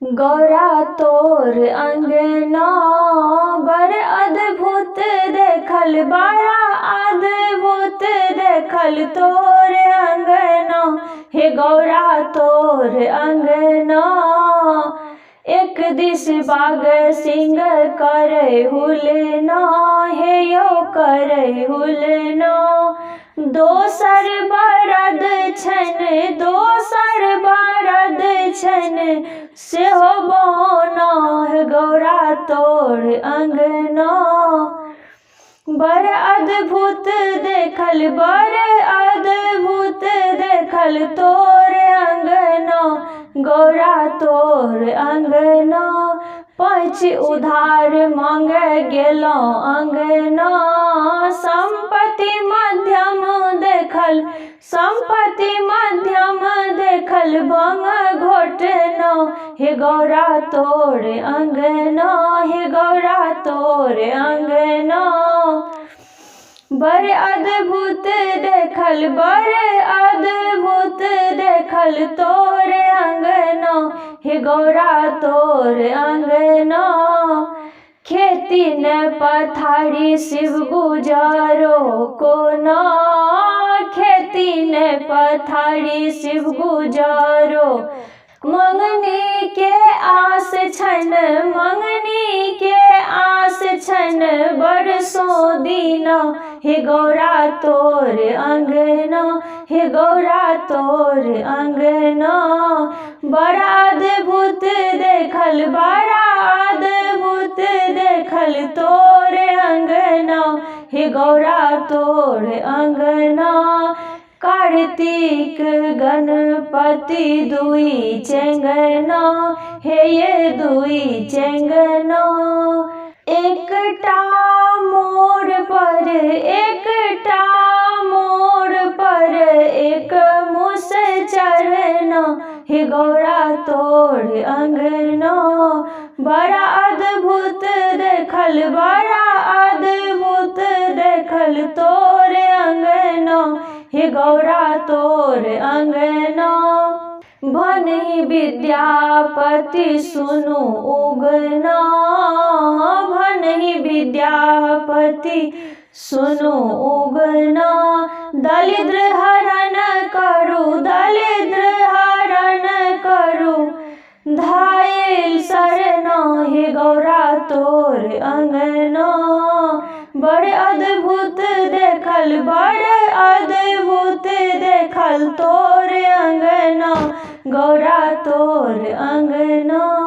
गौरा तोर अंगना बड़ अद्भुत देखल, बड़ा अद्भुत देखल तोर अंगना। हे गौरा तोर अंगना एक दिस बाग सिंह करे हुलना, हे यो करे हुलना। दोसर बरद छन, दोसर बरद छन सेहो बौना। हे गौरा तोर अंगना बड़ अद्भुत देखल, बड़ अद्भुत देखल तोर अंगना। गौरा तोर अंगना पाँच उधार मांगे गेलौं अंगना। संपत्ति मध्यम देखल, संपत्ति मध्यम देखल बंग घोटना। हे गौरा तोर अंगना, हे गौरा तोर अंगना बड़ अद्भुत देखल, बड़ अद्भुत देखल तोर अंगना। हे गौरा तोर अंगना खेती न पथारी शिव गुजारो कोना। खेती न पथारी शिव गुजारो मंगनी के आस छन, मंगनी के आस छन बरसों दीना। हे गौरा तोर अंगना, हे गौरा तोर अंगना बड़ा अद्भुत देखल, बड़ा अद्भुत देखल तोर अंगना। हे गौरा तोर अंगना कार्तिक गणपति दुई चेंगना। हे ये दुई चेंगना एकटा मोड़ पर, एकटा मोड़ पर एक मुस चरना। हे गौरा तोर अंगना बड़ा अद्भुत देखल, बड़ा अद्भुत देखल तोर अंगना। हे गौरा तोर अंगना भनहि विद्यापति सुनु उगना। भनहि विद्यापति सुनु उगना दलिद्र हरण करू, दलिद्र हरण करू धायल सरना। हे गौरा तोर अंगना बड़ अद्भुत देखल, बड़ अद्भुत देखल तोर अंगना। गौरा तोर अंगना।